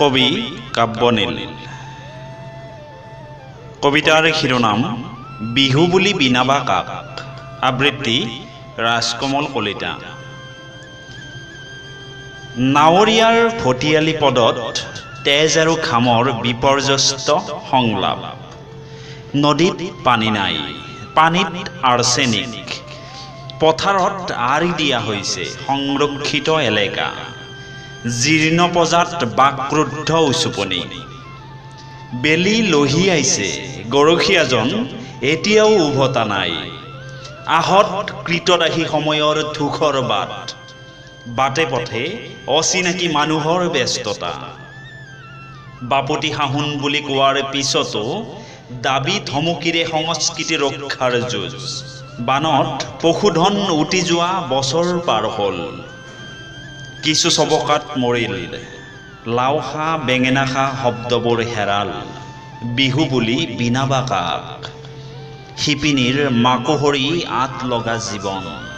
কবি কাব্যনীল। কবিতাৰ শিৰোনাম বিহু বুলি বিনাবা কাক, আবৃত্তি ৰাজকমল কলিতা। নাৱৰীয়াৰ ভটিয়ালী পদত তেজ আৰু ঘামৰ বিপৰ্যস্ত সংলাপ। নদীত পানী নাই, পানীত আৰ্ছেনিক। পথাৰত আঁৰি দিয়া হৈছে সংৰক্ষিত এলেকা। জীৰ্ণ পজাত বাক্ৰুদ্ধ উচুপনি। বেলি লহিয়াইছে, গৰখীয়াজন এতিয়াও উভতা নাই। আহত কৃতদাসী সময়ৰ ধূসৰ বাট। বাটে পথে অচিনাকি মানুহৰ ব্যস্ততা। বাপতি সাহোন বুলি কোৱাৰ পিছতো দাবী ধমকিৰে সংস্কৃতি ৰক্ষাৰ যুঁজ। বানত পশুধন উটি যোৱা বছৰ পাৰ হ'ল। কিছু চবকাত মৰিল, লাও খা বেঙেনা খা শব্দবোৰ হেৰাল। বিহু বুলি বিনাবা কাক, শিপিনীৰ মাকোহৰি আঁত লগা জীৱন।